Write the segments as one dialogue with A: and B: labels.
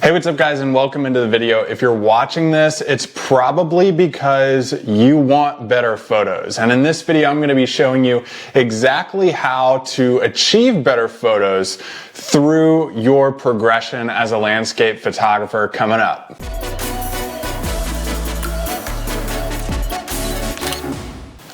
A: Hey, what's up guys, and welcome into the video. If you're watching this, it's probably because you want better photos. And in this video, I'm going to be showing you exactly how to achieve better photos through your progression as a landscape photographer coming up.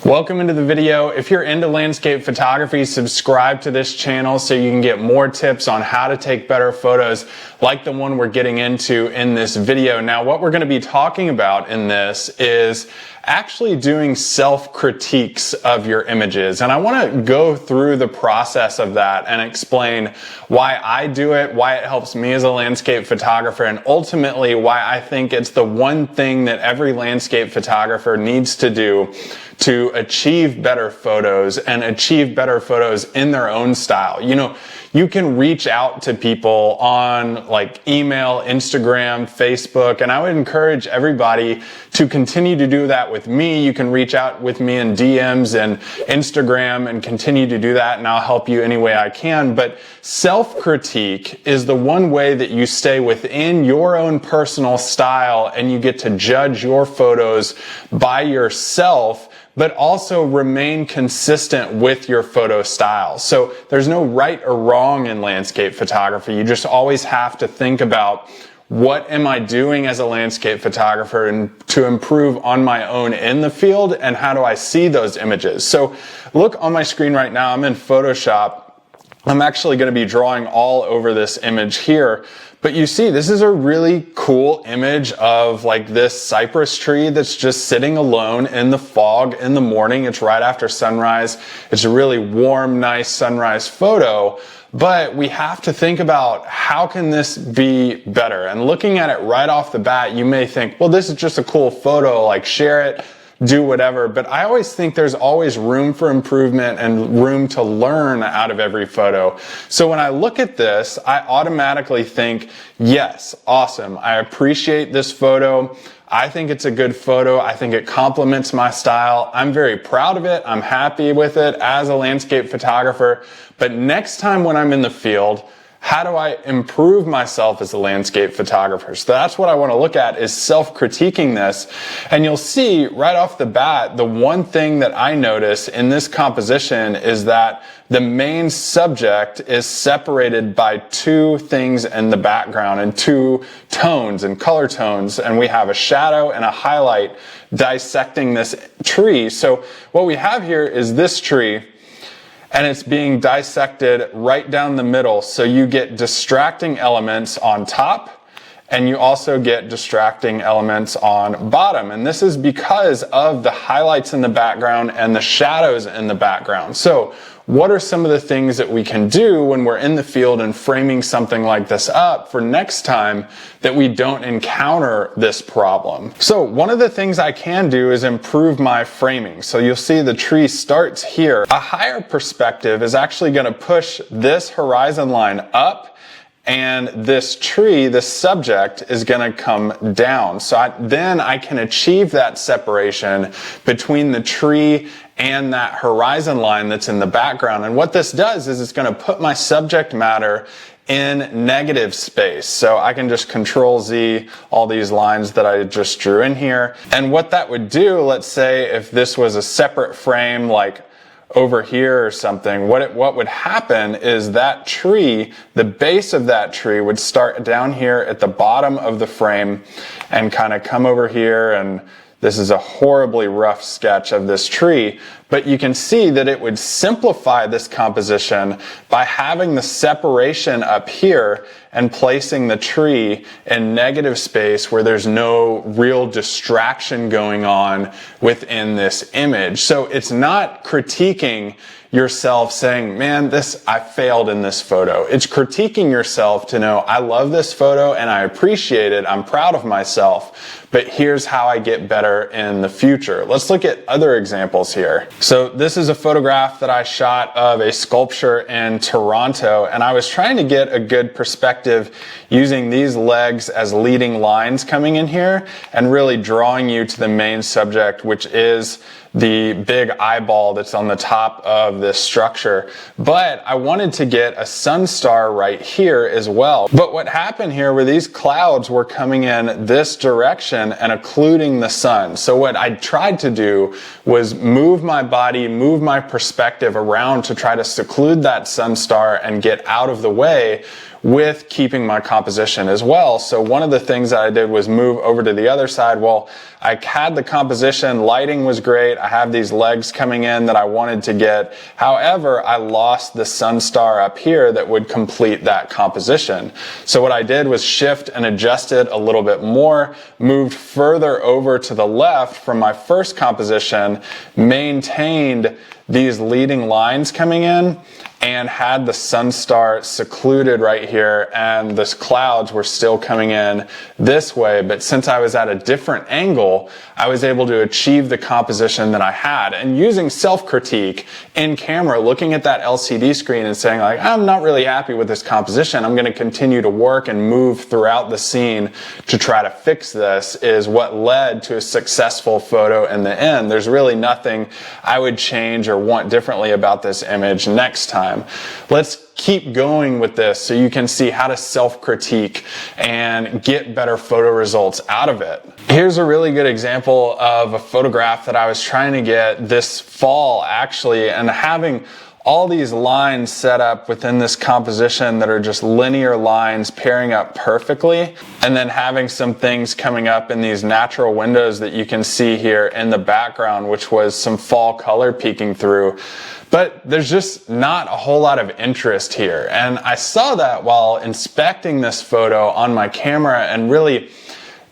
A: Welcome into the video. If you're into landscape photography, subscribe to this channel so you can get more tips on how to take better photos like the one we're getting into in this video. Now, what we're going to be talking about in this is actually doing self-critiques of your images. And I want to go through the process of that and explain why I do it, why it helps me as a landscape photographer, and ultimately why I think it's the one thing that every landscape photographer needs to do to achieve better photos and achieve better photos in their own style. You know, you can reach out to people on like email, Instagram, Facebook, and I would encourage everybody to continue to do that with me. You can reach out with me in DMs and Instagram and continue to do that, and I'll help you any way I can. But self-critique is the one way that you stay within your own personal style and you get to judge your photos by yourself, but also remain consistent with your photo style. So there's no right or wrong in landscape photography. You just always have to think about, what am I doing as a landscape photographer and to improve on my own in the field, and how do I see those images? So look on my screen right now, I'm in Photoshop. I'm actually going to be drawing all over this image here. But you see, this is a really cool image of like this cypress tree that's just sitting alone in the fog in the morning. It's right after sunrise. It's a really warm, nice sunrise photo. But we have to think about, how can this be better? And looking at it right off the bat, you may think, well, this is just a cool photo, like share it, do whatever. But I always think there's always room for improvement and room to learn out of every photo. So when I look at this, I automatically think, yes, awesome. I appreciate this photo. I think it's a good photo. I think it complements my style. I'm very proud of it. I'm happy with it as a landscape photographer. But next time when I'm in the field, how do I improve myself as a landscape photographer? So that's what I want to look at, is self-critiquing this. And you'll see right off the bat, the one thing that I notice in this composition is that the main subject is separated by two things in the background and two tones and color tones. And we have a shadow and a highlight dissecting this tree. So what we have here is this tree, and it's being dissected right down the middle. So you get distracting elements on top, and you also get distracting elements on bottom. And this is because of the highlights in the background and the shadows in the background. So what are some of the things that we can do when we're in the field and framing something like this up for next time that we don't encounter this problem? So one of the things I can do is improve my framing. So you'll see the tree starts here. A higher perspective is actually going to push this horizon line up, and this tree, this subject, is going to come down. So then I can achieve that separation between the tree and that horizon line that's in the background. And what this does is it's going to put my subject matter in negative space. So I can just Control Z all these lines that I just drew in here. And what that would do, let's say if this was a separate frame, like over here or something, what would happen is that tree, the base of that tree would start down here at the bottom of the frame and kind of come over here, and this is a horribly rough sketch of this tree, but you can see that it would simplify this composition by having the separation up here and placing the tree in negative space where there's no real distraction going on within this image. So it's not critiquing yourself saying, man, I failed in this photo. It's critiquing yourself to know, I love this photo and I appreciate it. I'm proud of myself, but here's how I get better in the future. Let's look at other examples here. So this is a photograph that I shot of a sculpture in Toronto, and I was trying to get a good perspective using these legs as leading lines coming in here and really drawing you to the main subject, which is the big eyeball that's on the top of this structure. But I wanted to get a sun star right here as well. But what happened here were these clouds were coming in this direction and occluding the sun. So what I tried to do was move my body, move my perspective around to try to seclude that sun star and get out of the way, with keeping my composition as well. So one of the things that I did was move over to the other side. Well, I had the composition, lighting was great. I have these legs coming in that I wanted to get. However, I lost the sun star up here that would complete that composition. So what I did was shift and adjust it a little bit more, moved further over to the left from my first composition, maintained these leading lines coming in, and had the sun star secluded right here, and the clouds were still coming in this way. But since I was at a different angle, I was able to achieve the composition that I had. And using self-critique in camera, looking at that LCD screen and saying, like, I'm not really happy with this composition, I'm going to continue to work and move throughout the scene to try to fix this, is what led to a successful photo in the end. There's really nothing I would change or want differently about this image next time. Let's keep going with this so you can see how to self-critique and get better photo results out of it. Here's a really good example of a photograph that I was trying to get this fall, actually, and having all these lines set up within this composition that are just linear lines pairing up perfectly, and then having some things coming up in these natural windows that you can see here in the background, which was some fall color peeking through. But there's just not a whole lot of interest here. And I saw that while inspecting this photo on my camera, and really,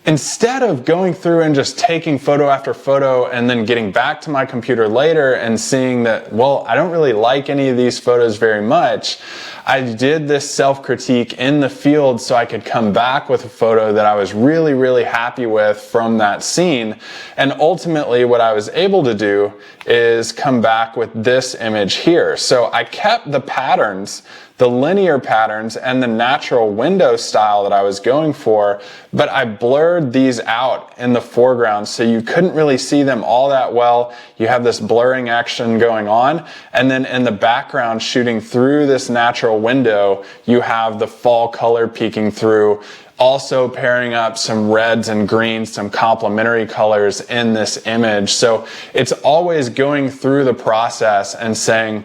A: instead of going through and just taking photo after photo and then getting back to my computer later and seeing that, well, I don't really like any of these photos very much, I did this self-critique in the field so I could come back with a photo that I was really, really happy with from that scene. And ultimately what I was able to do is come back with this image here. So I kept the patterns, the linear patterns and the natural window style that I was going for, but I blurred these out in the foreground so you couldn't really see them all that well. You have this blurring action going on, and then in the background, shooting through this natural window, you have the fall color peeking through, also pairing up some reds and greens, some complementary colors in this image. So it's always going through the process and saying,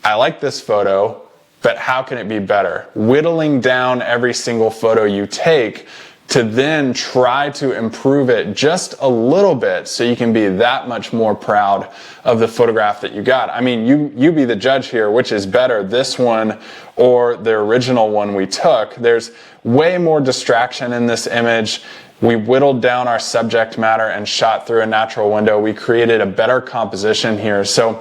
A: I like this photo, but how can it be better? Whittling down every single photo you take to then try to improve it just a little bit so you can be that much more proud of the photograph that you got. I mean, you be the judge here, which is better, this one or the original one we took. There's way more distraction in this image. We whittled down our subject matter and shot through a natural window. We created a better composition here. So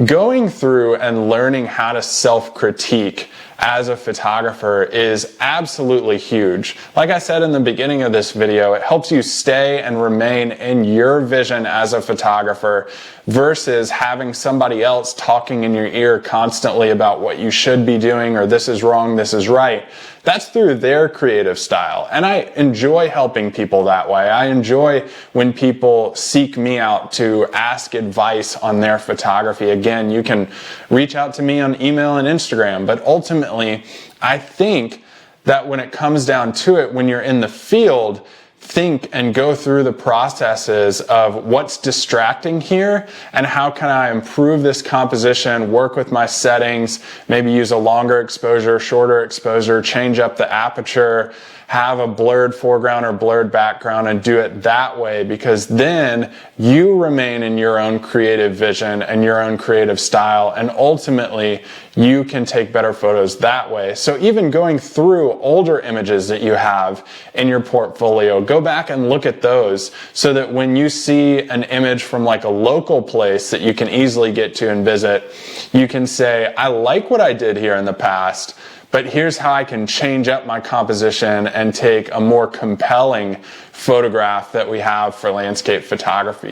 A: going through and learning how to self-critique as a photographer is absolutely huge. Like I said in the beginning of this video, it helps you stay and remain in your vision as a photographer versus having somebody else talking in your ear constantly about what you should be doing, or this is wrong, this is right. That's through their creative style. And I enjoy helping people that way. I enjoy when people seek me out to ask advice on their photography. Again, you can reach out to me on email and Instagram, but ultimately, I think that when it comes down to it, when you're in the field, think and go through the processes of what's distracting here and how can I improve this composition, work with my settings, maybe use a longer exposure, shorter exposure, change up the aperture, have a blurred foreground or blurred background, and do it that way, because then you remain in your own creative vision and your own creative style, and ultimately you can take better photos that way. So even going through older images that you have in your portfolio, go back and look at those so that when you see an image from like a local place that you can easily get to and visit, you can say, I like what I did here in the past, but here's how I can change up my composition and take a more compelling photograph that we have for landscape photography.